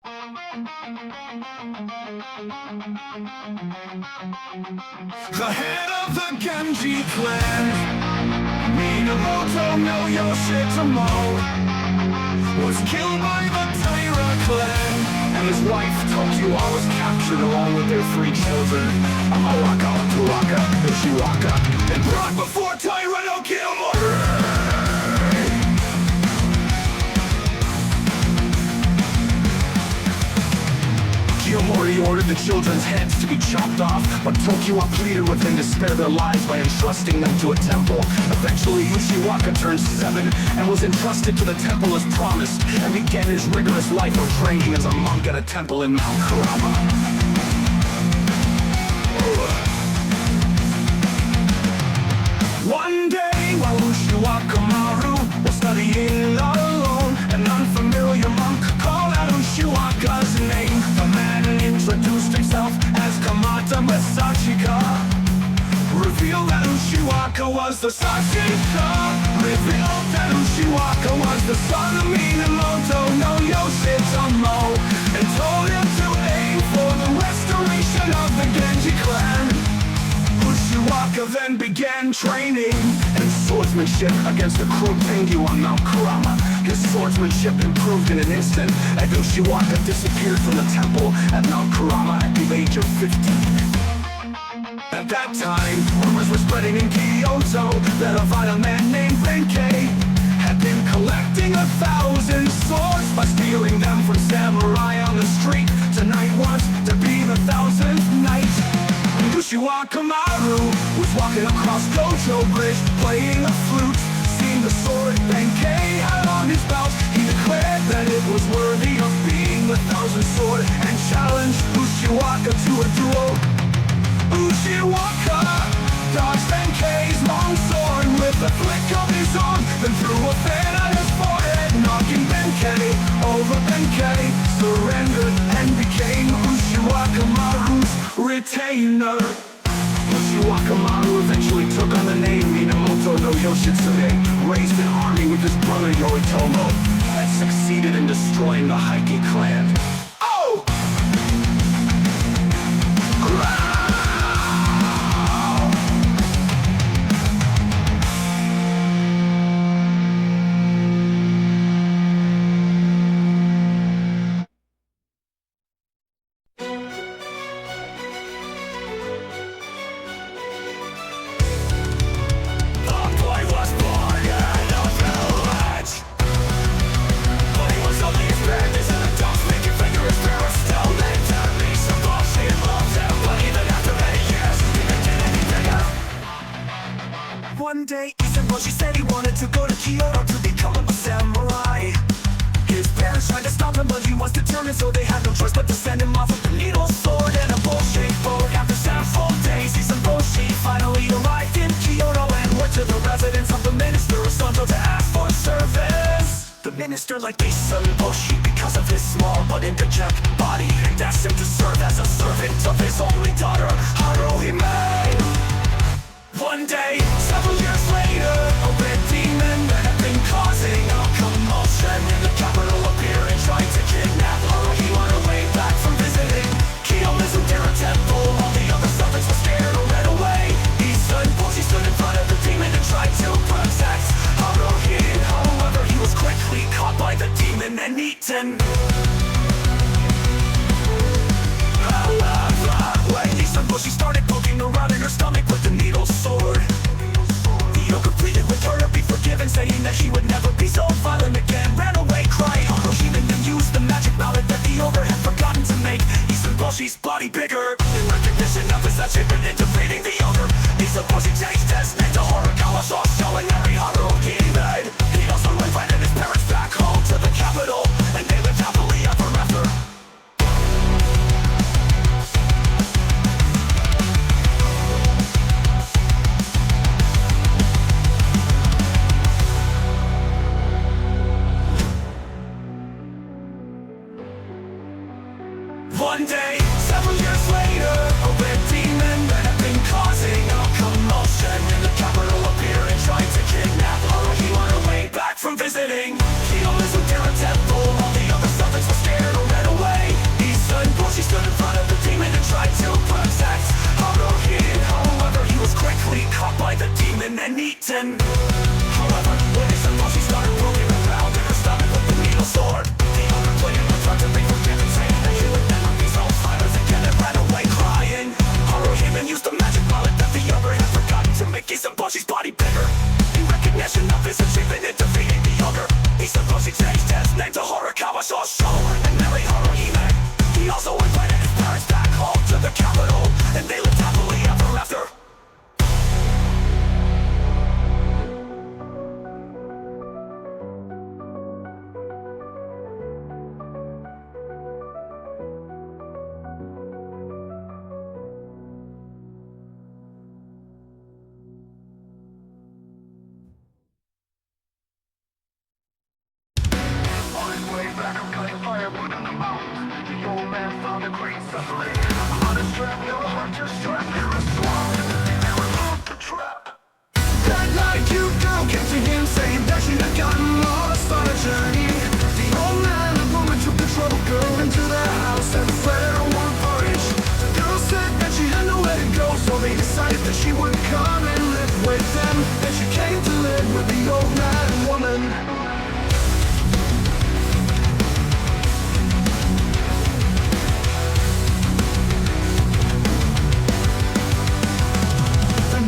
The head of the Genji clan, Minamoto no Yoshitomo, was killed by the Taira clan, and his wife Tokiwa was captured along with their 3 children, Amawaka, Turaka, Ushiwaka, and brought before Taira no Kiyomoto. Kiyomori ordered the children's heads to be chopped off, but Tokiwa pleaded with him to spare their lives by entrusting them to a temple. Eventually, Ushiwaka turned 7 and was entrusted to the temple as promised, and began his rigorous life of training as a monk at a temple in Mount Kurama. One day, while Ushiwakamaru was studying alone, an unfamiliar monk called out Ushiwaka's name. The man introduced himself as Kamata Masachika, revealed that Ushiwaka was the Sashika, revealed that Ushiwaka was the son of Minamoto no Yoshitomo, and told him to aim for the restoration of the Genji clan. Ushiwaka then began training in swordsmanship against the cruel Tengu on Mount Kurama. His swordsmanship improved in an instant, and Ushiwaka disappeared from the temple at Mount Kurama at the age of 15. At that time, rumors were spreading in Kyoto that a vile man named Benkei had been collecting 1,000 swords by stealing them from samurai on the street. Tonight wants to be the 1,000th night. Ushiwakamaru was walking across Gojo Bridge, playing a flute. Seeing the sword Benkei had on his belt, he declared that it was worthy of being the 1,000th sword, and challenged Ushiwaka to a duel. Ushiwaka dodged Benkei's long sword with a flick of his arm, then threw a fan at his forehead, knocking Benkei over. Benkei surrendered and became Ushiwakamaru's retainer. Ushiwakamaru eventually took on the name Minamoto no Yoshitsune, raised an army with his brother Yoritomo, and succeeded in destroying the Heike clan. Oh! One day, Ikkyu-san said he wanted to go to Kyoto to become a samurai. His parents tried to stop him, but he was determined, so they had no choice but to send him off with a needle sword and a bull-shaped bow. After several days, Ikkyu-san finally arrived in Kyoto and went to the residence of the minister of Santo to ask for service. The minister liked Ikkyu-san because of his small but interject body, and asked him to serve as a servant of his only daughter, Haruhime. One day, several years later, a red demon that had been causing a commotion in the capital appeared and tried to kidnap Haruhi on her way back from visiting Kiyomizu-dera temple. All the other subjects were scared or ran away. Ikkyu-san stood in front of the demon and tried to protect Haruhi. However, he was quickly caught by the demon and eaten. When Ikkyu-san started poking around in her stomach with the needle sword, the ogre pleaded with her to be forgiven, saying that she would never be so violent again. Ran away crying. Haruhi then used the magic mallet that the ogre had forgotten to make Ikkyu-san's body bigger. In recognition of his achievement in defeating the ogre, Ikkyu-san changed his name to Horikawa showing every Haruhi made. He also invited his parents back home to the capital, and they lived happily ever after. One day, several years later, a red demon that had been causing a commotion in the capital appeared and tried to kidnap Haruhi on her way back from visiting Kiyomizu-dera temple. All the other subjects were scared or ran away. old man found a great suffering. On a strap, no hunter strap, they were swamped and removed the trap. That night, you girl came to him saying that she had gotten lost on a journey. The old man and woman took the troubled girl into their house and fled her one for each. The girl said that she had nowhere to go, so they decided that she would come and live with them. Then she came to live with the old man and woman.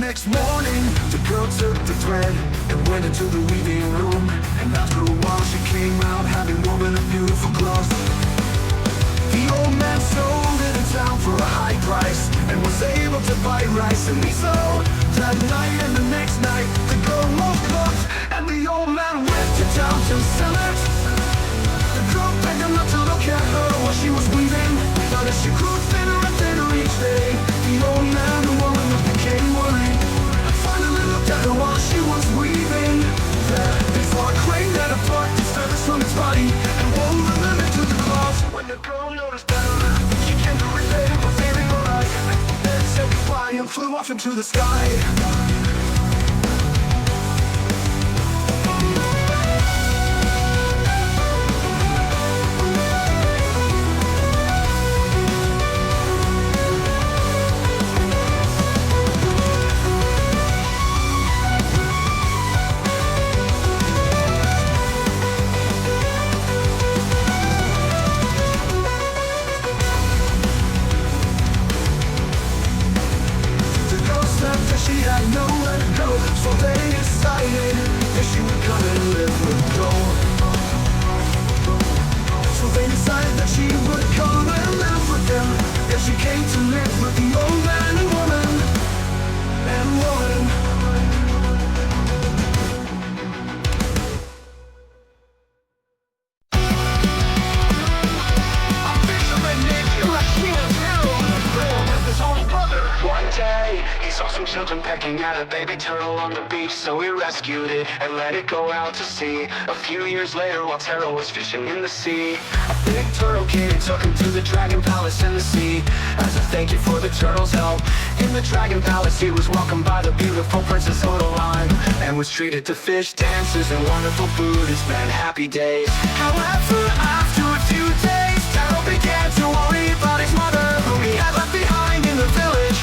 Next morning, the girl took the thread and went into the weaving room. And after a while she came out having woven a beautiful cloth. The old man sold it in town for a high price and was able to buy rice and miso. That night and the next night, the girl woke up and the old man went to town to sell it. The girl begged him not to look at her while she was weaving, but as she grew thinner and thinner each day, the old man and woman became worried. Finally looked at her while she was weaving. They saw a crane that apart its feathers from its body and wove them into the cloth. When the girl noticed that, she came to repay for saving her life. Then said goodbye and flew off into the sky. She had nowhere to go, so they decided that she would come and live with gold. So they decided that she would come and live with them. And she came to live with the old man and woman. And woman. A fisherman named Urashima Taro with his own brother. One day, he saw some children pecking at a baby turtle on the beach, so he rescued it and let it go out to sea. A few years later, while Taro was fishing in the sea, a big turtle came and took him to the dragon palace in the sea. As a thank you for the turtle's help, in the dragon palace he was welcomed by the beautiful Princess Odoline and was treated to fish, dances, and wonderful food and spent happy days. However, after a few days, Taro began to worry about his mother, whom he had left behind in the village,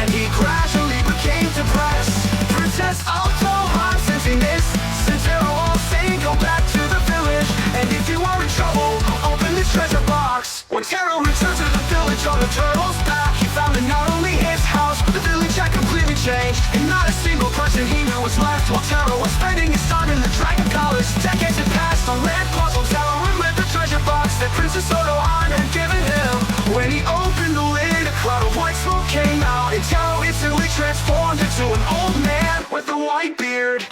and he gradually became depressed. Princess Odoline sensing this, sent Taro all saying go back to the village, and if you are in trouble, open this treasure box. When Taro returned to the village on the turtle's back, he found that not only his house, but the village had completely changed, and not a single person he knew was left. While Taro was spending his time in the dragon palace, decades had passed on land puzzles. Taro remembered the treasure box that Princess Odoline had given him. When he opened the lid, a cloud of white smoke came out, and Taro instantly transformed into an old man with a white beard.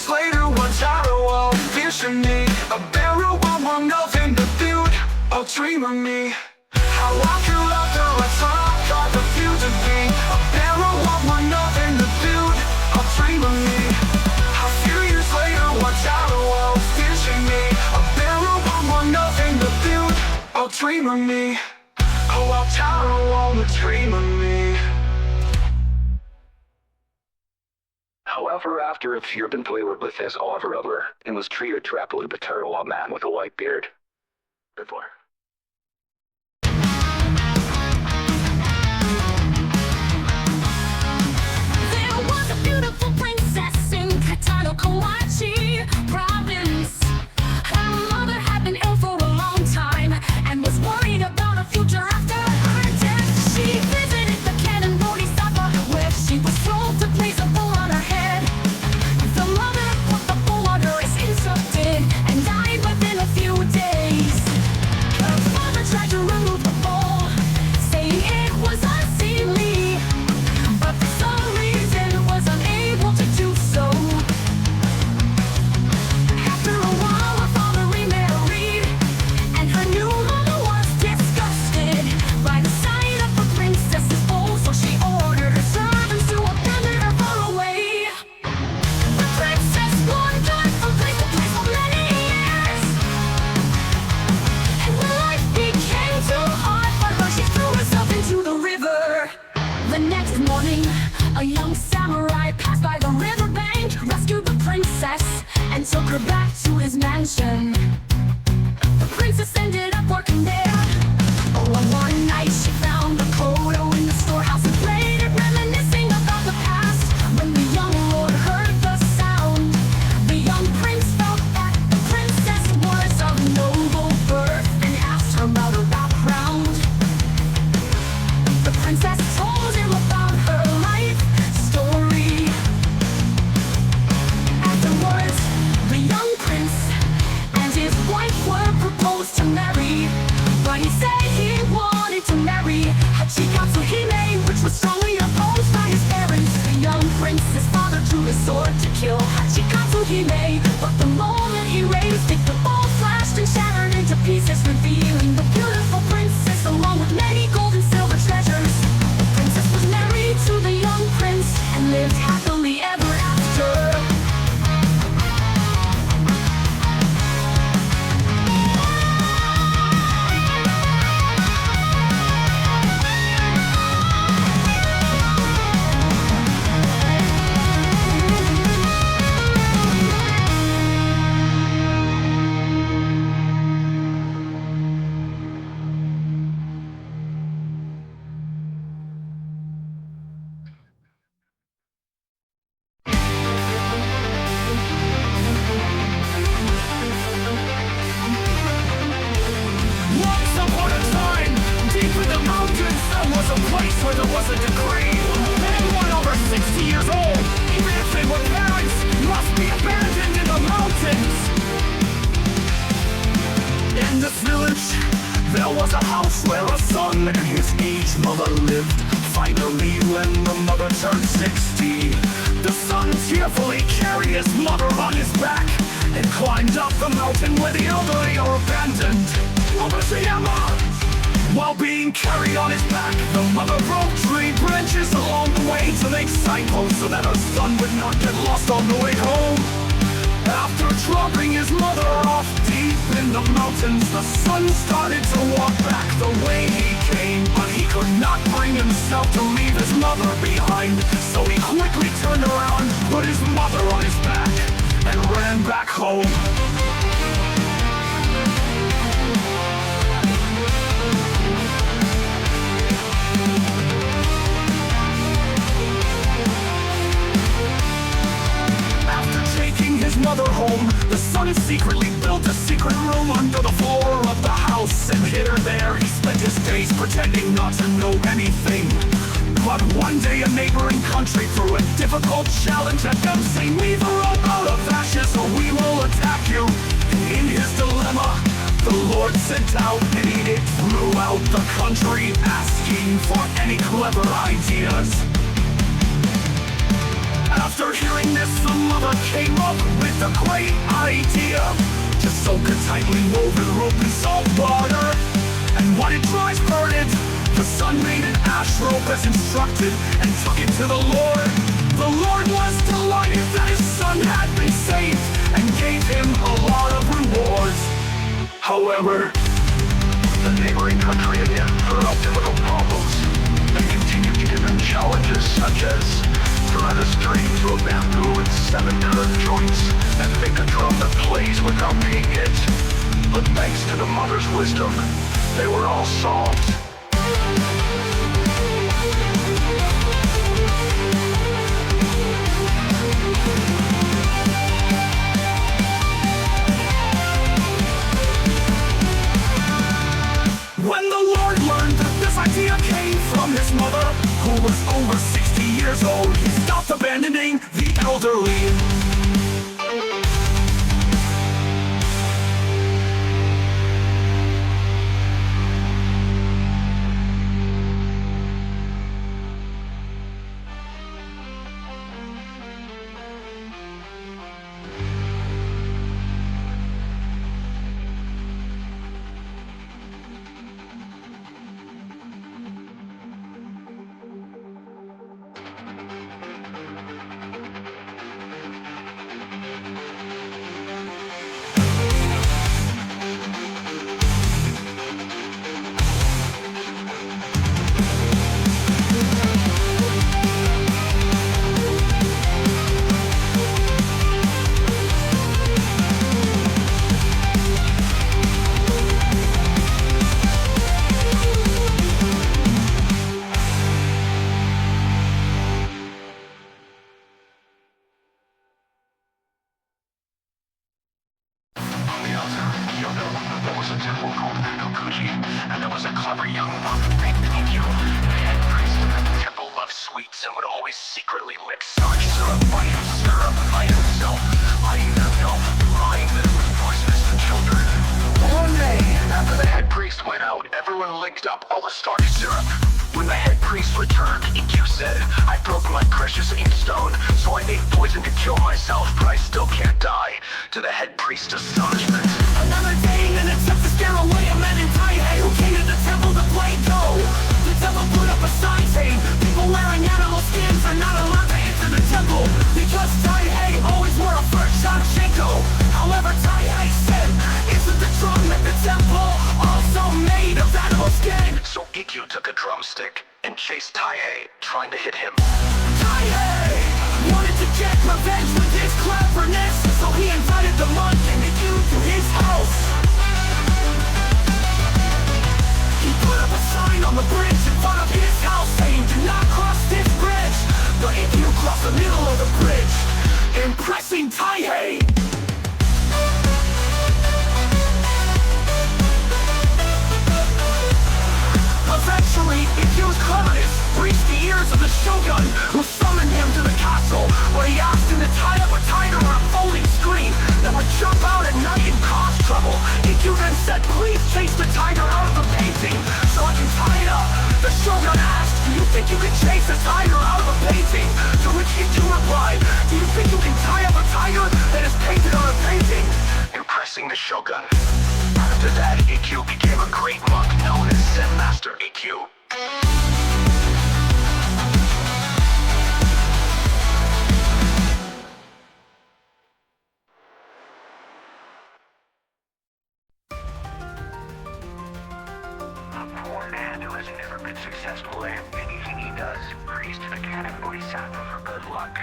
Later, one Taro vision me, a barrel of one nothing to build, a dream of me. How I could love her as I got the view to be, a barrel of one nothing to build, a dream of me. A few years later, one Taro vision me, a barrel of one nothing to build, a dream of me. Oh, a Taro, a dream of me. However, after a few been played with his overrubber and was treated to happily but terrible man with a white beard. Before. There was a beautiful princess in Katano Kawachi province. Her mother had been ill for a long time and was worried about a future after her death. She visited the canon Bodhisattva, where she was told to place a bowl on her head. The mother put the bowl under his instructed and died within a few days. Her father tried to remove the bowl, saying it was unseemly, but for some reason was unable to do so. mansion. The princess ended up working there. Oh, one night she found a photo in the storehouse and played it, reminiscing about the past. When the young lord heard the sound, the young prince felt that the princess was of noble birth and asked her about her background. The princess told him about her life story. Afterwards, the young prince and his wife were proposed to marry, but he said he wanted to marry Hachikatsu Hime, which was strongly opposed by his parents. The young prince's father drew his sword to kill Hachikatsu Hime, but the moment he raised it, the ball flashed and shattered into pieces, revealing the beautiful princess along with many gold and silver treasures. The princess was married to the young prince and lived happily ever after. Once upon a time, deep in the mountains, there was a place where there was a decree. Anyone over 60 years old, even if they were parents, must be abandoned in the mountains. In this village, there was a house where a son and his aged mother lived. Finally, when the mother turned 60, the son tearfully carried his mother on his back and climbed up the mountain where the elderly are abandoned.姥捨て山. While being carried on his back, the mother broke tree branches along the way to make signposts so that her son would not get lost on the way home. After dropping his mother off deep in the mountains, the son started to walk back the way he came, but he could not bring himself to leave his mother behind. So he quickly turned around, put his mother on his back, and ran back home. After taking his mother home, the son secretly built a secret room under the floor of the house and hid her there. He spent his days pretending not to know anything. But one day a neighboring country threw a difficult challenge at them, saying, "We've a rope out of ashes or we will attack you." In his dilemma, the Lord sent out an edict throughout the country, asking for any clever ideas. After hearing this, the mother came up with a great idea to soak a tightly woven rope in salt water, and when it dries, burn it. The son made an ash rope as instructed and took it to the Lord. The Lord was delighted that his son had been saved and gave him a lot of rewards. However, the neighboring country again threw up difficult problems and continued to give him challenges such as thread a string to a bamboo with 7 curved joints and make a drum that plays without being hit. But thanks to the mother's wisdom, they were all solved. When the Lord learned that this idea came from his mother, who was over 60 years old, he stopped abandoning the elderly. You know, there was a temple called Kokuji, and there was a clever young monk named Ikkyu. The head priest of the temple loved sweets and would always secretly mix starch syrup by himself, letting them know, lying that it was poisonous to children. One day, after the head priest went out, everyone licked up all the starch syrup. When the head priest returned, Ikkyu said, I broke my precious inkstone, so I made poison to kill myself, but I still can't die. To the head priest's astonishment. Another day, an attempt to scare away a man in Taihei who came to the temple to play Go. The temple put up a sign saying, people wearing animal skins are not allowed to enter the temple, because Taihei always wore a fur Shanshenko. However, Taihei said, isn't the drum at the temple also made of animal skin? So Ikkyu took a drumstick and chased Taihei, trying to hit him. Taihei wanted to get revenge with his cleverness, so he invited the monk and Ikkyu to his house. He put up a sign on the bridge in front of his house saying, do not cross this bridge. But Ikkyu crossed the middle of the bridge, impressing Taihei. Eventually, Ikkyu's cleverness reached the ears of the shogun, who summoned him to the castle, where he asked him to tie up a tiger on a folding screen that would jump out at night and cause trouble. Ikkyu then said, please chase the tiger out of the painting, so I can tie it up. The shogun asked, do you think you can chase a tiger out of a painting? To which Ikkyu replied, do you think you can tie up a tiger that is painted on a painting? Impressing the shogun. After that, Ikkyu became a great monk known as Zen Master Ikkyu. A poor man who has never been successful in anything he does prays to the cat and Bodhisattva for good luck.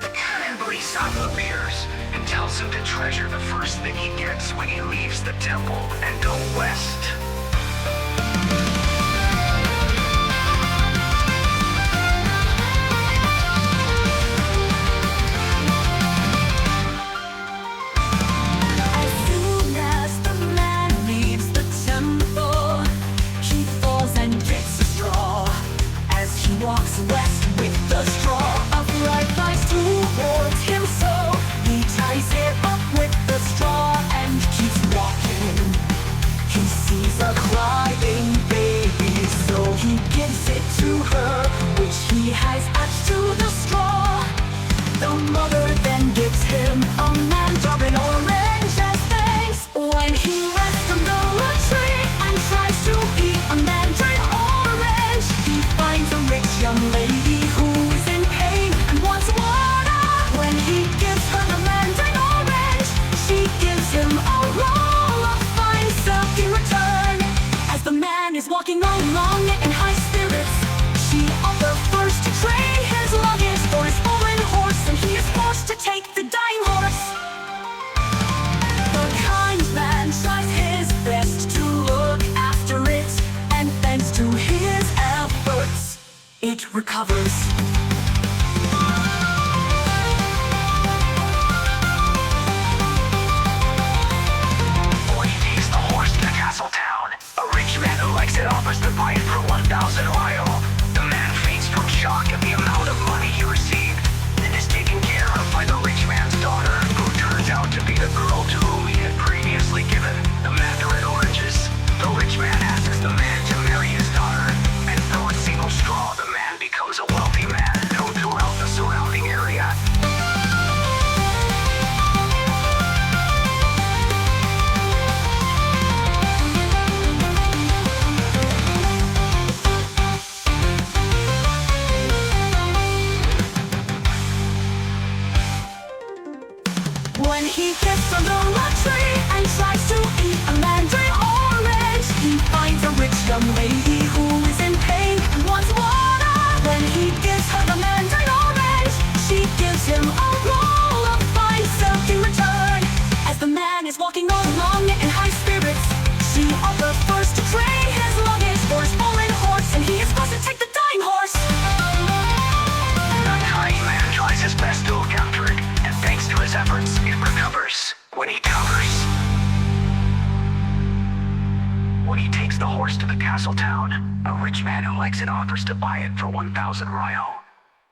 The cat and Bodhisattva appears and tells him to treasure the first thing he gets when he leaves the temple and go west. As soon as the man leaves the temple, he falls and gets a straw. As he walks west with the straw of life flies towards him, so he ties it up with the straw and keeps walking. He sees a crying baby, so he gives it to her, which he has attached to the straw. The mother then gives him a mandrake and orange as thanks. When he rests under a tree and tries to eat a mandrake orange, he finds a rich young lady who is in pain and wants water. When he gives her the mandrake orange, she gives him a roll of fine silk in return. As the man is walking along in high spirits, she offers first to trade his luggage for his fallen horse, and he is forced to take the dying horse. The kind man tries his best to look after it, and thanks to his efforts, it recovers. Boy takes the horse to the castle town. A rich man who likes it offers to buy it for 1,000 oil. The man faints from shock at the amount of money he received, and is taken care of by the rich man's daughter, who turns out to be the girl to whom he had previously given the mandarin oranges. The rich man asks the man to marry his daughter, and through a single straw, the man becomes a wealthy man known throughout the surrounding area. When he takes the horse to the castle town, a rich man who likes it offers to buy it for 1,000 ryo.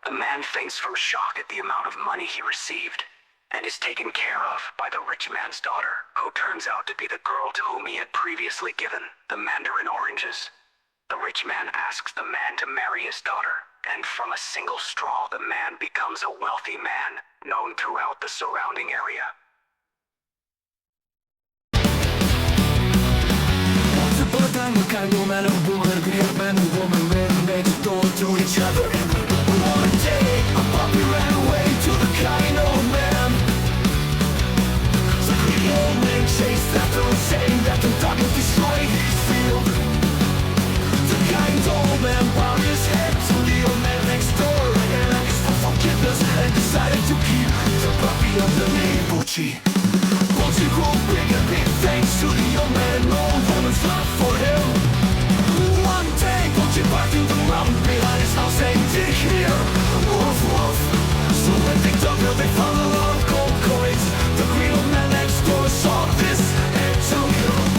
The man faints from shock at the amount of money he received, and is taken care of by the rich man's daughter, who turns out to be the girl to whom he had previously given the mandarin oranges. The rich man asks the man to marry his daughter, and from a single straw the man becomes a wealthy man, known throughout the surrounding area. Once upon a time, a kind woman and a woman, a great man and woman ran next door to each other. One day, a puppy ran away to the kind old man. The greedy old man chased after him, saying that the dog would destroy his field. The kind old man bowed his head to the old man next door and asked for forgiveness and decided to keep the puppy under the name Butchie. Butchie grew big and big thanks to the old man and old woman's love for him. One day, Butchie barked to the mountain behind his house saying, "Dig here, woof woof." So when they dug there, they found a lot of gold coins. The green old man next door saw this and took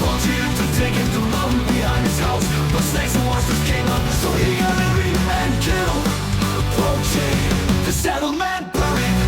Butchie to take him to the mountain behind his house. But snakes and monsters came up, so he got angry and killed Butchie. The saddle man buried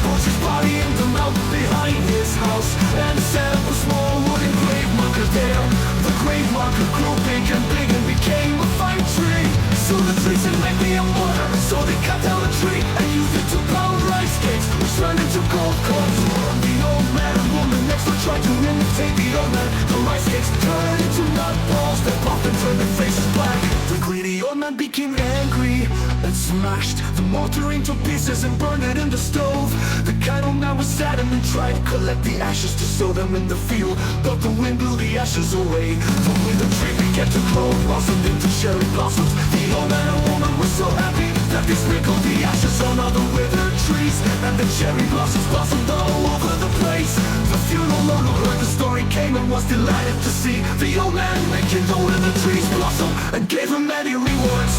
Butchie's body in the mountain behind his house, and set up a small wooden grave marker there. The grave marker grew big and became a fine tree. So the tree said, "Make me a mortar." So they cut down the tree and used it to pound rice cakes, which turned into gold coins. The old man and woman next door tried to imitate the old man. The rice cakes turned into nut balls that popped and turned their faces black. The greedy old man became angry and smashed the mortar into pieces and burned it in the stove. The kind old man was sad and then tried to collect the ashes to sow them in the field, but the wind blew the ashes away. The window tree began to grow, blossomed into cherry blossoms. The old man and woman were so happy that they sprinkled the ashes on all the withered trees, and the cherry blossoms blossomed all over the place. The funeral man who heard the story came and was delighted to see the old man making the withered trees blossom, and gave him many rewards.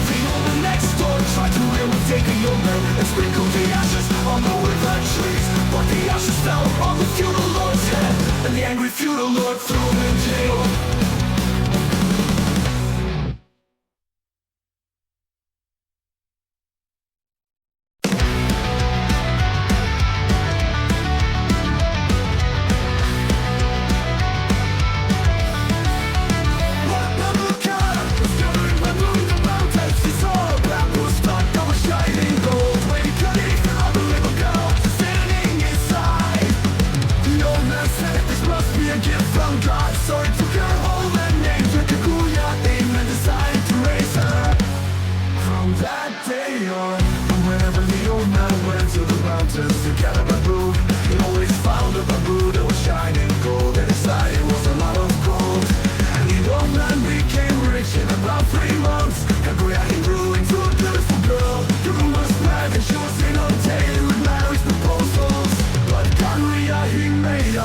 The old man next door tried to imitate the old man and sprinkled the ashes on the withered trees, but the ashes fell on the feudal lord's head, and the angry feudal lord threw him in jail.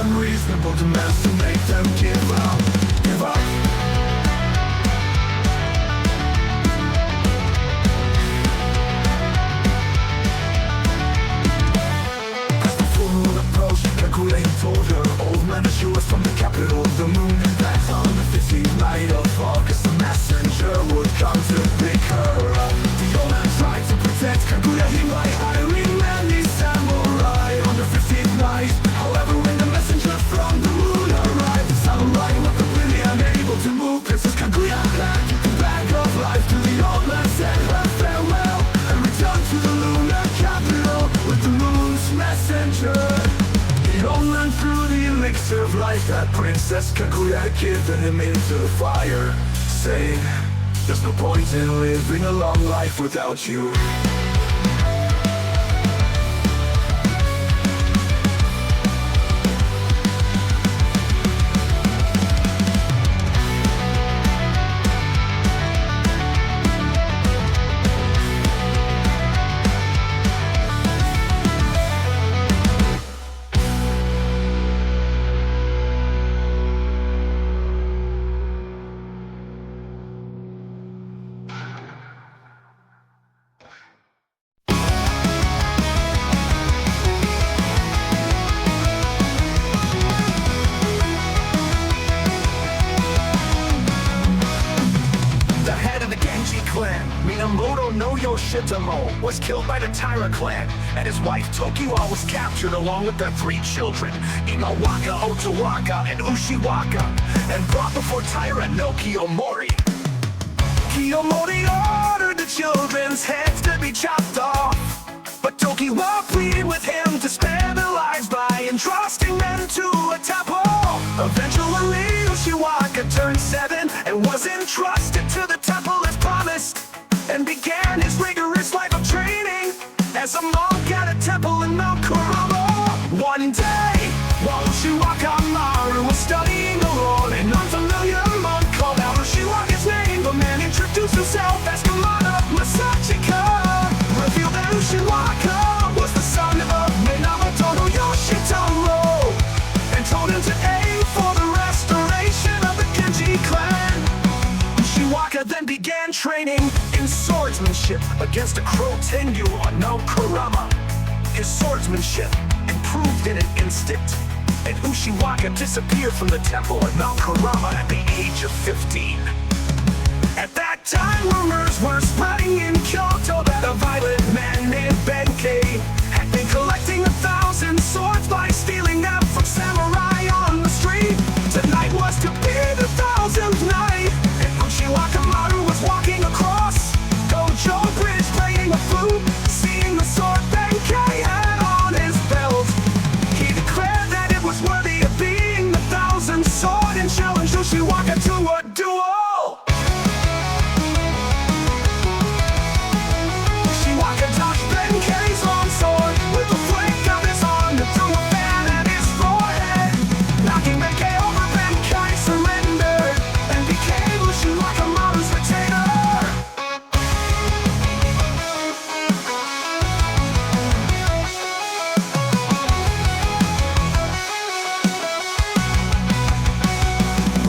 Unreasonable demands to make them give up. As the full moon approached, Kaguya told her old man that she was from the capital of the moon. That on the 15th night of August, a messenger would come to pick her up. The old man tried to protect Kaguya by hiring many samurai on the 15th night. However, when the messenger from the moon arrived, the samurai were completely unable to move. Princess Kaguya had the bag of life to the old man, said her farewell, and returned to the lunar capital with the moon's messenger. The old man threw the elixir of life that Princess Kaguya had given him into the fire, saying, "There's no point in living a long life without you." Yoshitomo was killed by the Taira clan, and his wife Tokiwa was captured along with their 3 children, Imawaka, Otawaka, and Ushiwaka, and brought before Taira no Kiyomori. Kiyomori ordered the children's heads to be chopped off, but Tokiwa pleaded with him to spare their lives by entrusting them to a temple. Eventually, Ushiwaka turned 7 and was entrusted to the temple as promised, and began his rigorous life of training as a monk at a temple in Mount Kurama. One day, while Ushiwakamaru was studying alone, an unfamiliar monk called out Ushiwaka's name. The man introduced himself as Kamada Masachika, revealed that Ushiwaka was the son of Minamoto no Yoshitaro, and told him to aim for the restoration of the Genji clan. Ushiwaka then began training in swordsmanship against a Crow Tengu on Mount Kurama. His swordsmanship improved in an instant, and Ushiwaka disappeared from the temple at Mount Kurama at the age of 15. At that time, rumors were spreading in Kyoto that a violent man named Benkei had been collecting 1,000 swords by stealing them from samurai on the street. Tonight was to be the 1,000th night, and Ushiwakamaru was walking across Dojo Bridge playing a flute, seeing the sword Benkei had on his belt. He declared that it was worthy of being the 1,000th sword and challenged Ushiwaka to a duel. Ushiwaka dodged Benkei's long sword with the flick of his arm and threw a fan at his forehead, knocking Benkei over. Benkei surrendered and became Ushiwakamaru's retainer.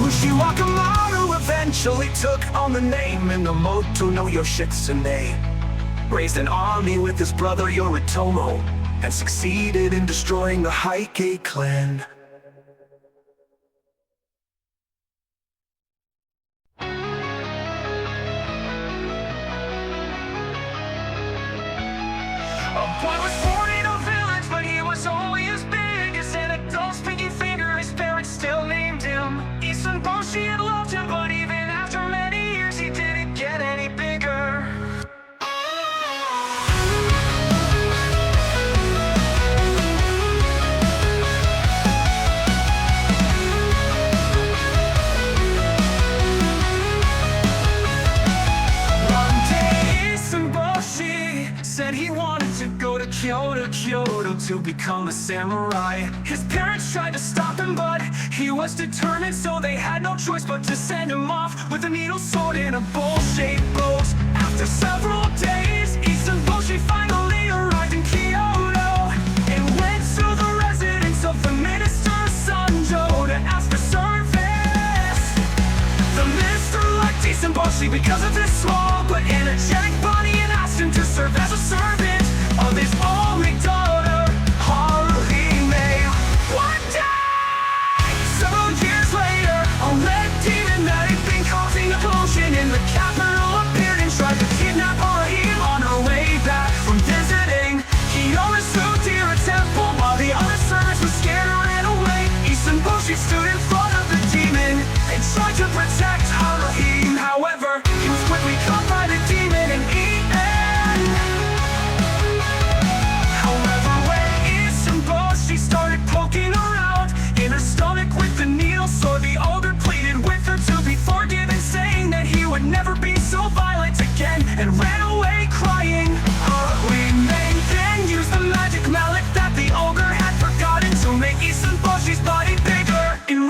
Ushiwakamaru eventually took on the name Minamoto no Yoshitsune, raised an army with his brother Yoritomo, and succeeded in destroying the Heike clan. A boy was born in a village, but he was only as big as an adult's pinky finger. His parents still named him Isun Boshi and loved him, but even after many years, he didn't get any bigger. One day, Isun Boshi said he wanted to go to Kyoto to become a samurai. His parents tried to stop him, but he was determined, so they had no choice but to send him off with a needle sword in a bowl-shaped boat. After several days, Isun Boshi finally arrived in Kyoto and went to the residence of the minister Sanjo to ask for service. The minister liked Isun Boshi because of his small but energetic body and asked him to serve as a servant of his only daughter, Haruhime. One day, several years later, a red demon that had been causing a commotion in the capital appeared and tried to kidnap Haruhime on her way back from visiting Kiyomizu Deer Temple. While the other servants were scared and ran away, Isun Boshi stood in front of the demon and tried to protect Haruhime. However, he was quickly caught by the demon and eaten. However, when Isun Boshi started poking around in her stomach with the needle sword, the ogre pleaded with her to be forgiven, saying that he would never be so violent again, and ran away crying. Haruhime then used the magic mallet that the ogre had forgotten to make Isun Boshi's body bigger. In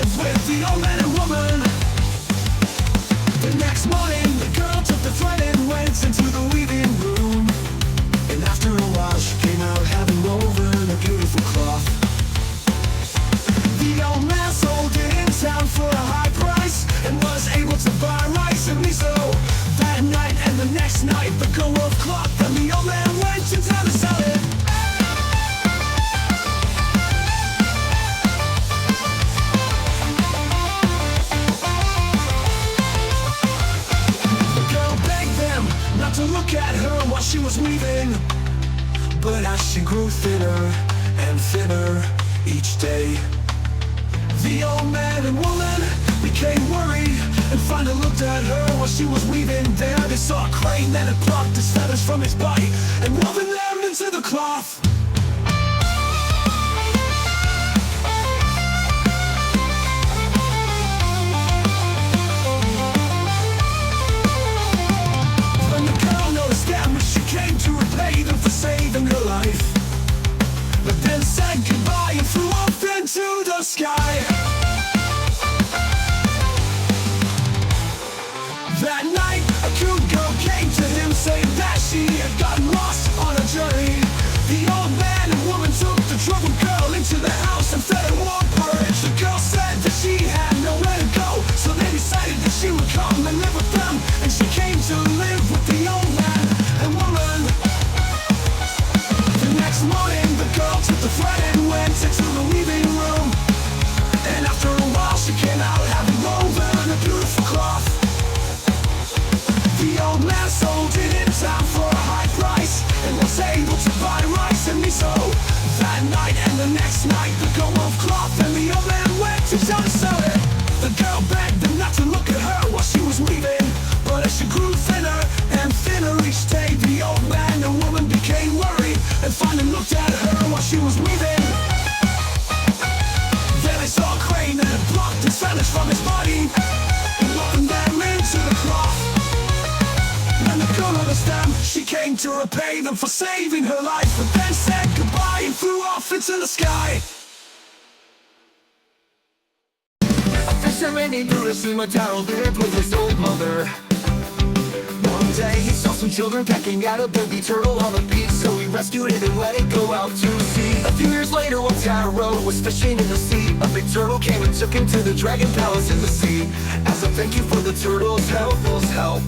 live with the old man and woman. The next morning, the girl took the thread and went into the weaving room. And after a while, she came out having woven a beautiful cloth. The old man sold it in town for a high price and was able to buy rice and miso. That night and the next night, the girl wove cloth and the old man went to town to sell it. The girl begged them not to look at her while she was weaving, but as she grew thinner and thinner each day, the old man and woman became worried and finally looked at her while she was weaving. There they saw a crane that had plucked his feathers from his body and woven them into the cloth. When the girl noticed them, she came to repay them for saving her life, but then said goodbye and flew off into the sky. That night, a cute girl came to him saying that she had gotten lost on a journey. The old man and woman took the troubled girl into the house and fed her warm porridge. The girl said that she had nowhere to go, so they decided that she would come and live with them. And she came to live with the old man and woman. The next morning, the girl took the thread and went into the weaving room. And after a while, she came out having woven a beautiful cloth. The old man sold it in town for a high price and was able to buy rice and miso. That night and the next night, the girl wove cloth and the old man went to town to sell it. The girl begged them not to look at her while she was weaving, but as she grew thinner and thinner each day, the old man and woman became worried and finally looked at her while she was weaving. Then they saw a crane that had plucked his feathers from his body and woven them into the cloth. And the girl noticed them, she came to repay them for saving her life, but then said goodbye and flew off into the sky. A fisherman named Urashima Taro lived with his old mother. One day he saw some children pecking at a baby turtle on the beach, so he rescued it and let it go out to sea. A few years later, while Taro was fishing in the sea, a big turtle came and took him to the dragon palace in the sea. As a thank you for the turtle's help,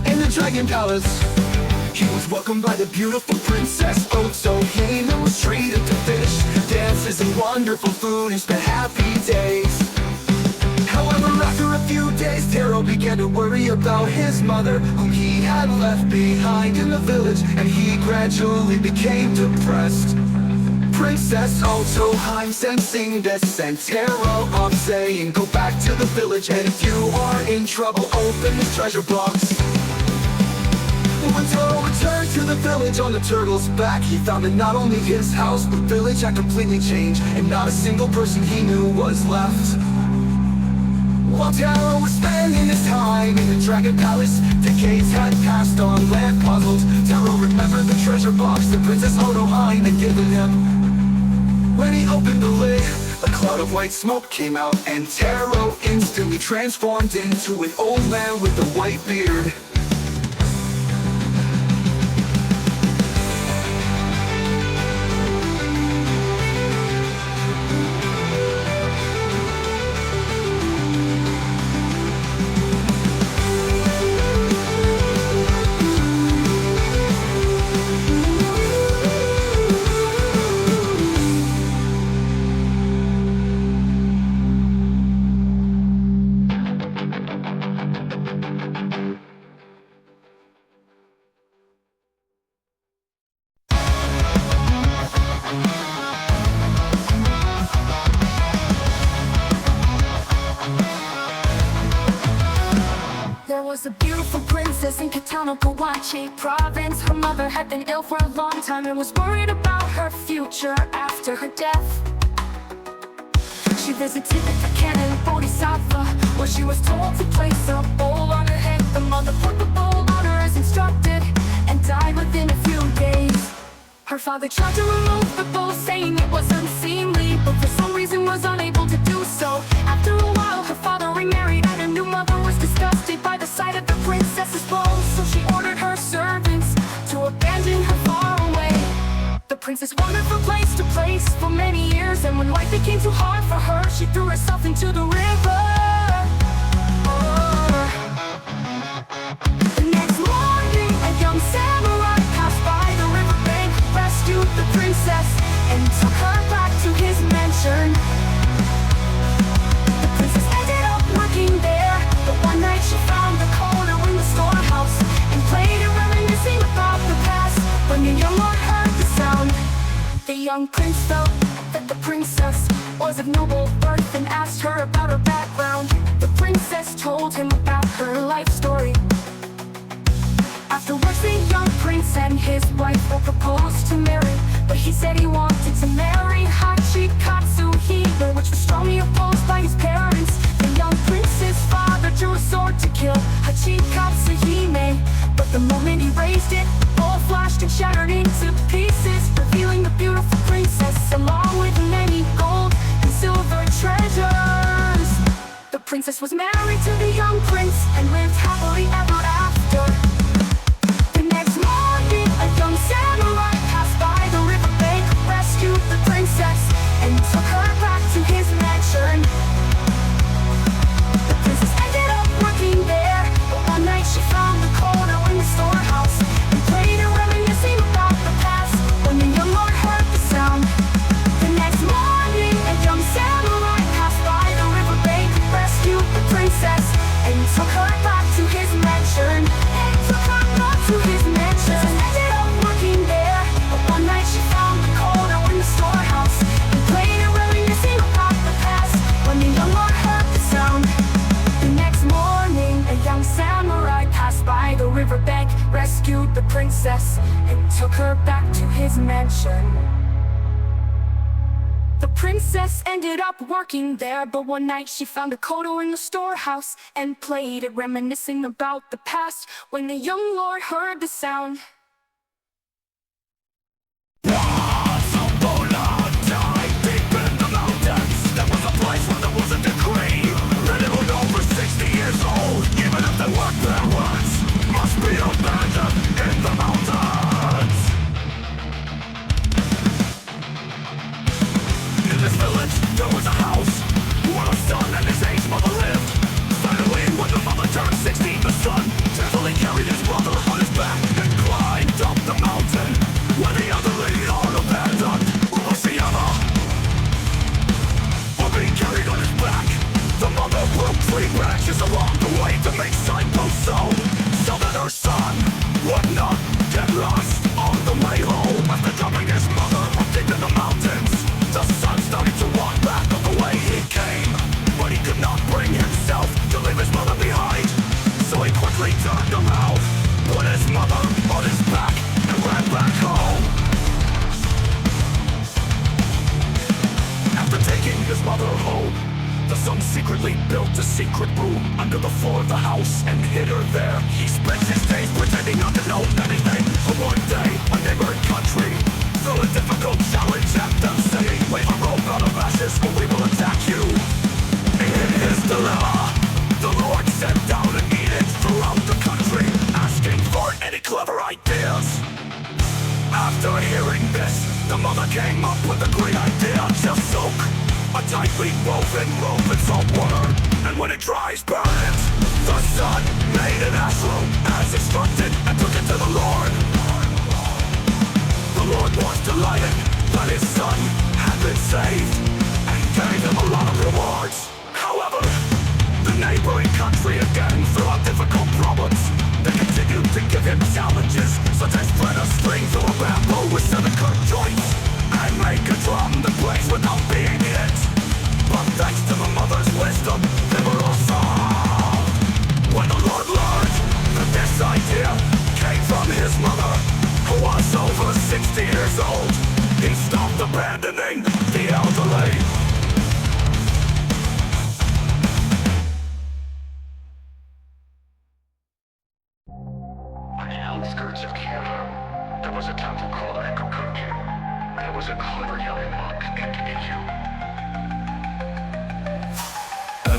in the dragon palace, he was welcomed by the beautiful princess Urashima and was treated to fish, dances, and wonderful food and spent happy days. However, after a few days, Taro began to worry about his mother, whom he had left behind in the village, and he gradually became depressed. Princess Urashima, sensing this, sent Taro off saying, go back to the village, and if you are in trouble, open this treasure box. When Taro returned to the village on the turtle's back, he found that not only his house but village had completely changed, and not a single person he knew was left. While Taro was spending his time in the dragon palace, decades had passed on land puzzled. Taro remembered the treasure box that Princess Urashima had given him. When he opened the lid, a cloud of white smoke came out, and Taro instantly transformed into an old man with a white beard. There was a beautiful princess in Kawachi province. Her mother had been ill for a long time and was worried about her future after her death. She visited the canon Bodhisattva, where she was told to place a bowl on her head. The mother put the bowl on her as instructed and died within a few days. Her father tried to remove the bowl, saying it was unseemly, but for some reason was unable to do so. After by the sight of the princess's bones, so she ordered her servants to abandon her far away. The princess wandered from place to place for many years, and when life became too hard for her, she threw herself into the river. The next morning, a young samurai passed by the riverbank, rescued the princess, and took her back to his mansion. The princess ended up working there, but one night she found the corner in the storehouse and played it, reminiscing about the past. When the young lord heard the sound, the young prince felt that the princess was of noble birth and asked her about her background. The princess told him about her life story. Afterwards, the young prince and his wife were proposed to marry, but he said he wanted to marry Hachikatsu Hime, which was strongly opposed by his parents. The young prince's father drew a sword to kill Hachikatsu Hime, but the moment he raised it, all flashed and shattered into pieces, revealing the beautiful princess along with many gold and silver treasures. The princess was married to the young prince and lived happily ever after. The next morning, a young samurai passed by the riverbank, rescued the princess, and took her back to his mansion. The princess ended up working there, but one night she found the corner in the storehouse and played it, reminiscing about the past. When the young lord heard the sound, the next morning, a young samurai passed by the riverbank, rescued the princess, and took her back to his mansion. And took her back to his mansion. The princess ended up working there, but one night she found the corner in the storehouse and played it, reminiscing about the past. When the young lord heard the sound, the next morning, a young samurai passed by the riverbank, rescued the princess, and took her back to his mansion. The princess ended up working there, but one night she found a koto in the storehouse and played it, reminiscing about the past. When the young lord heard the sound, along the way to make signposts so that her son would not get lost on the way home. After dropping his mother deep in the mountains, the son started to walk back on the way he came, but he could not bring himself to leave his mother behind. So he quickly turned around, put his mother on his back, and ran back home. After taking his mother home, the son secretly built a secret room under the floor of the house and hid her there. He spent his days pretending not to know anything. But one day, a neighboring country threw a difficult challenge at them, saying, "Wave a rope out of ashes or we will attack you." In his dilemma, the Lord sent down an edict throughout the country, asking for any clever ideas. After hearing this, the mother came up with a great idea to soak a tightly woven rope in salt water, and when it dries, burn it. The son made an ashroom as instructed and took it to the Lord. The Lord was delighted that his son had been saved and gave him a lot of rewards. However, the neighboring country again threw out difficult problems. They continued to give him challenges, such as thread a string through a bamboo with 7 curved joints and make a drum that plays without being hit. But thanks to the mother's wisdom, they were all solved. When the Lord learned that this idea came from his mother, who was over 60 years old, he stopped abandoning the elderly. On the outskirts of Kyoto, there was a temple called Ekkyu. There was a clever young monk named Ikkyu.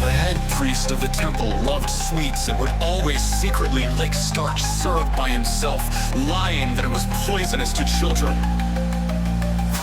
the head priest of the temple loved sweets and would always secretly lick starch syrup by himself, lying that it was poisonous to children.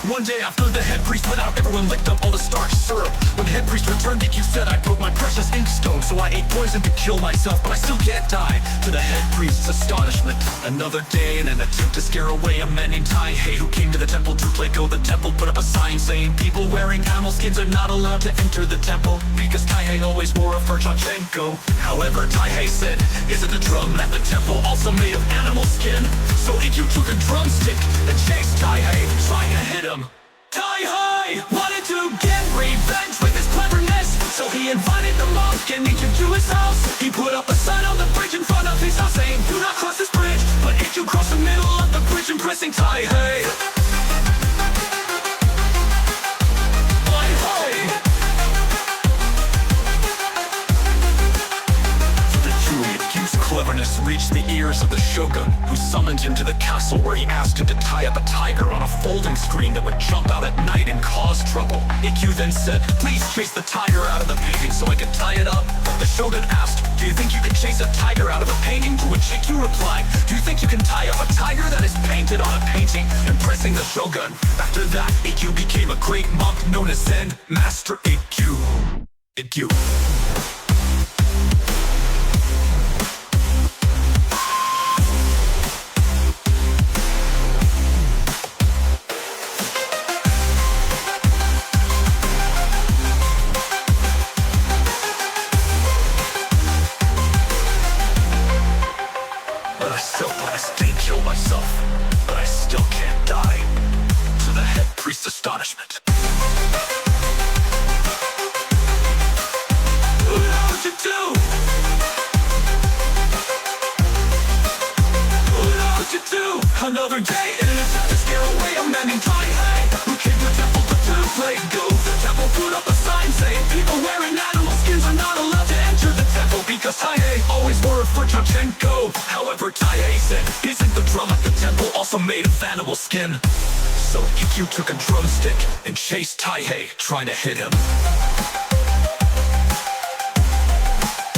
One day after the head priest went out, everyone licked up all the starch syrup. When the head priest returned, Ikkyu said, I broke my precious inkstone, so I ate poison to kill myself, but I still can't die. To the head priest's astonishment, another day in an attempt to scare away a man named Taihei who came to the temple to play go. The temple put up a sign saying people wearing animal skins are not allowed to enter the temple because Taihei always wore a fur chachenko. However, Taihei said, isn't the drum at the temple also made of animal skin? So Ikkyu took a drumstick and chased Taihei, trying to hit him. Taihei wanted to get revenge with his cleverness, so he invited the monk and Ikkyu to his house. He put up a sign on the bridge in front of his house saying, do not cross this bridge, but Ikkyu crossed the middle of the bridge impressing Taihei. Cleverness reached the ears of the shogun, who summoned him to the castle where he asked him to tie up a tiger on a folding screen that would jump out at night and cause trouble. Ikkyu then said, please chase the tiger out of the painting so I can tie it up. The shogun asked, do you think you can chase a tiger out of a painting? To which Ikkyu replied, do you think you can tie up a tiger that is painted on a painting? Impressing the shogun. After that, Ikkyu became a great monk known as Zen Master Ikkyu. Ikkyu. But I still can't die. To the head priest's astonishment. What'd you do? What'd you do? Another day in an attempt to scare away a man named Taihei, who came to the temple to play go. The temple put up a sign saying people wearing animal skins are not allowed to enter the temple because Taihei always wore a fur chachenko. However, Taihei said, isn't the drum at the temple also made of animal skin? So Ikkyu took a drumstick and chased Taihei, trying to hit him.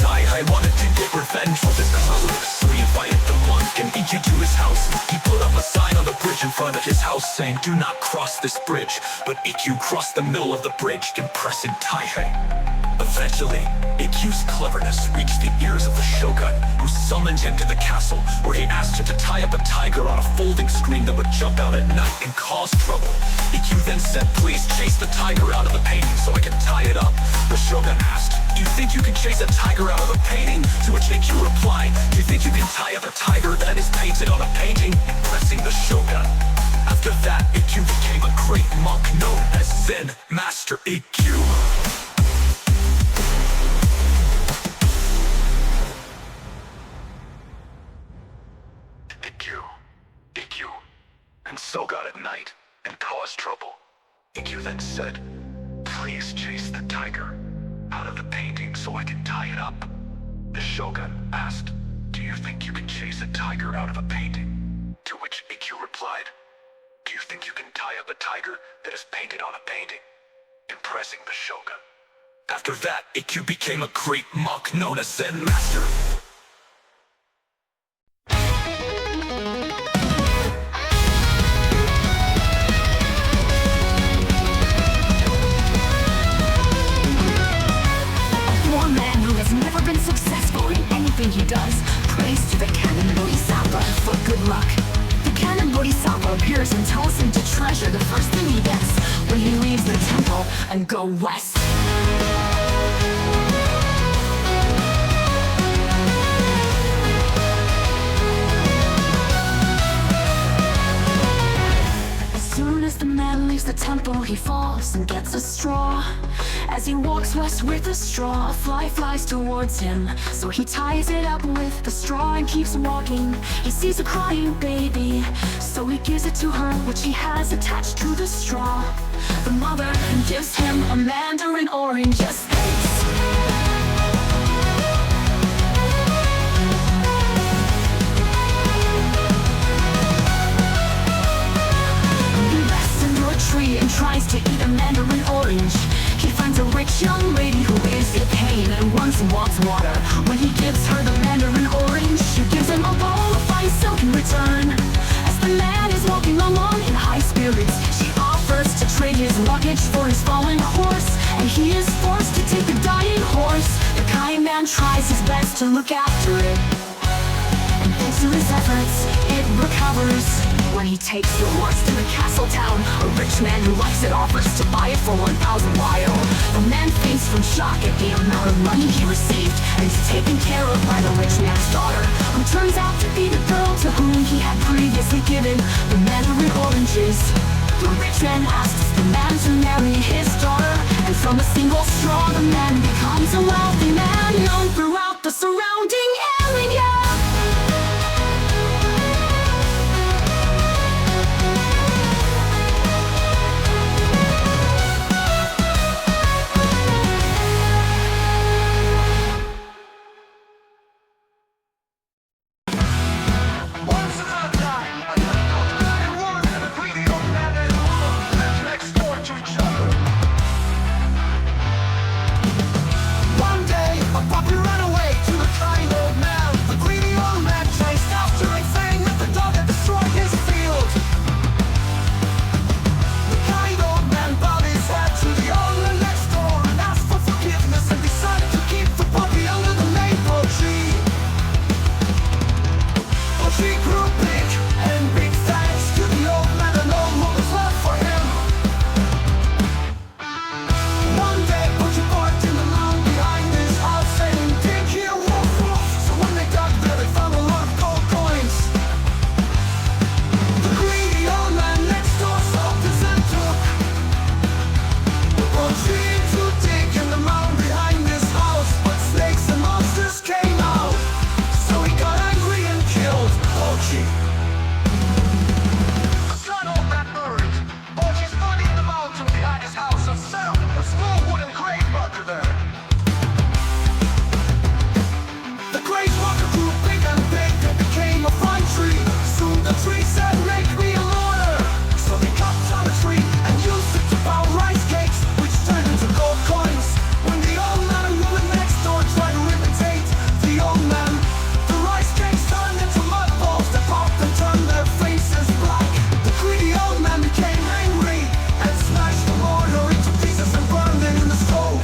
Taihei wanted to get revenge for his colleagues, so he invited the monk and Ikkyu to his house. He put up a sign on the bridge in front of his house saying, do not cross this bridge, but Ikkyu crossed the middle of the bridge, impressing Taihei. Eventually, Ikkyu's cleverness reached the ears of the shogun, who summoned him to the castle, where he asked him to tie up a tiger on a folding screen that would jump out at night and cause trouble. Ikkyu then said, please chase the tiger out of the painting so I can tie it up. The shogun asked, do you think you can chase a tiger out of a painting? To which Ikkyu replied, do you think you can tie up a tiger that is painted on a painting? Impressing the shogun. After that, Ikkyu became a great monk known as Zen Master Ikkyu. Ikkyu, and so got at night and caused trouble. Ikkyu then said, please chase the tiger out of the painting so I can tie it up. The shogun asked, do you think you can chase a tiger out of a painting? To which Ikkyu replied, do you think you can tie up a tiger that is painted on a painting? Impressing the shogun. After that, Ikkyu became a great monk known as Zen Master. He does. Praise to the Canon Bodhisattva for good luck. The Canon Bodhisattva appears and tells him to treasure the first thing he gets when he leaves the temple and go west. As soon as the man leaves the temple, he falls and gets a straw. As he walks west with the straw, a fly flies towards him. So he ties it up with the straw and keeps walking. He sees a crying baby, so he gives it to her, which he has attached to the straw. The mother gives him a mandarin orange as thanks. He rests under a tree and tries to eat a mandarin orange. He finds a rich young lady who is in pain and water. When he gives her the mandarin orange, she gives him a bowl of fine silk in return. As the man is walking along in high spirits, she offers to trade his luggage for his fallen horse, and he is forced to take the dying horse. The kind man tries his best to look after it, and thanks to his efforts, it recovers. When he takes the horse to the castle town, a rich man who likes it offers to buy it for 1,000 wire. The man faints from shock at the amount of money he received, and is taken care of by the rich man's daughter, who turns out to be the girl to whom he had previously given the mandarin oranges. The rich man asks the man to marry his daughter, and from a single straw the man becomes a wealthy man, known throughout the surrounding area. Once upon a time, a young old woman and a greedy old man named Ula lived next door to each other. One day, a puppy ran away to the kind old man. The greedy old man chased after it, saying that the dog had destroyed his field. The kind old man bowed his head to the owner next door and asked for forgiveness, and decided to keep the puppy under the maple tree. But she grew big, and big thanks to the old man and all who was left for him. One day, Butcher barked in the lawn behind his house, saying, "Dig here, woof woof." So when they dug there, they found a lot of gold coins. The greedy old man next door saw this and took Butcher to dig in the mound behind his house, but snakes and monsters came out. So he got angry and killed Ochi. The sun old man buried Ochi's body in the mountain behind his house and set up a small wooden grave under there. The grave marker grew big and big and became a fine tree. Soon the tree said, "Make me a lawyer." So they cut down the tree and used it to pound rice cakes, which turned into gold coins. When the old man and woman next door tried to imitate the old man, the rice cakes turned into mud balls that popped and turned their faces black. The greedy old man became angry and smashed the mortar into pieces and burned it in the stove.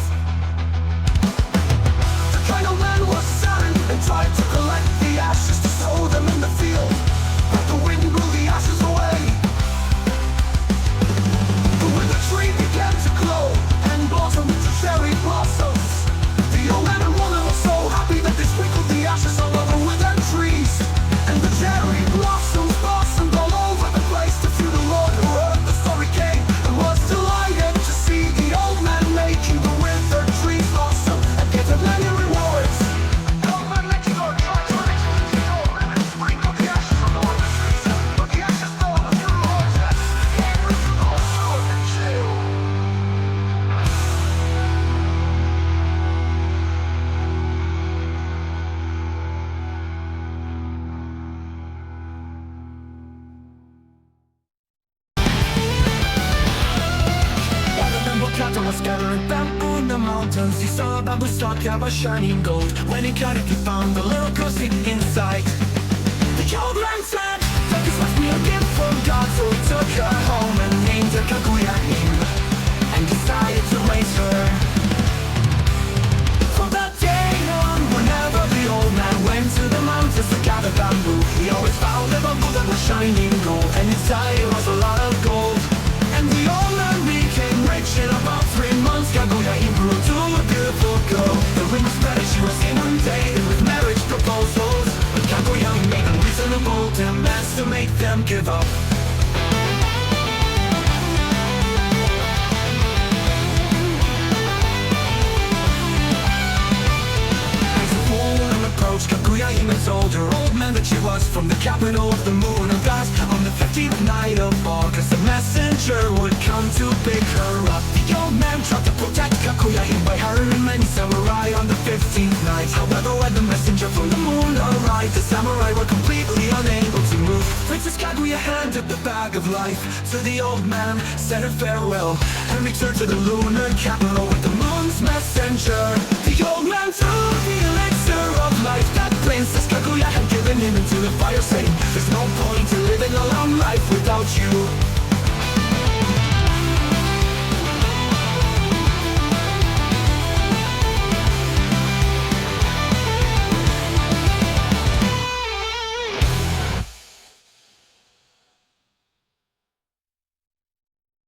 The kind old man was sad and tried to collect the ashes to sow them in the field, but the wind blew the ashes away. But when the tree began to glow and blossom into cherry blossoms, the old man and woman were so happy that they sprinkled the ashes all over with their trees. And the cherry blossoms blossomed all over the place. The feudal lord who heard the story came and was delighted to see the old man making the withered trees blossom and give them many rewards. The old man next door tried to imitate the old man and sprinkled the ashes all over the trees, but the ashes fell on the feudal lord's head. He angry threw the whole sword in jail. While the nimble cattle was scattering bamboo in the mountains, he saw a bamboo stalk have a shining gold. When he cut it, he found a little girl sitting inside. The old man said, "This must be a gift from God," so he took her home and named her Kaguya Hime, and decided to raise her. From that day on, whenever the old man went to the mountains to gather bamboo, he always found a bamboo that was shining gold, and inside was a lot of gold. And the old man became rich in about 3 months. Kaguya Hime grew to a beautiful girl. The ring was better, she was inundated with marriage proposals, but Kaguya Hime made unreasonable demands to make them give up. As the full moon approached, Kaguya Hime's older old man that she was from the capital of the moon and glass. On the 15th night of August, a messenger would come to pick her up. The old man tried to protect Kaguya Hime by hiring many samurai on the 15th night. However, when the messenger from the moon arrived, the samurai were completely unable to move. Princess Kaguya handed the bag of life to the old man, said her farewell, and returned to the lunar capital with the moon's messenger. The old man threw the by your sake. There's no point in living a long life without you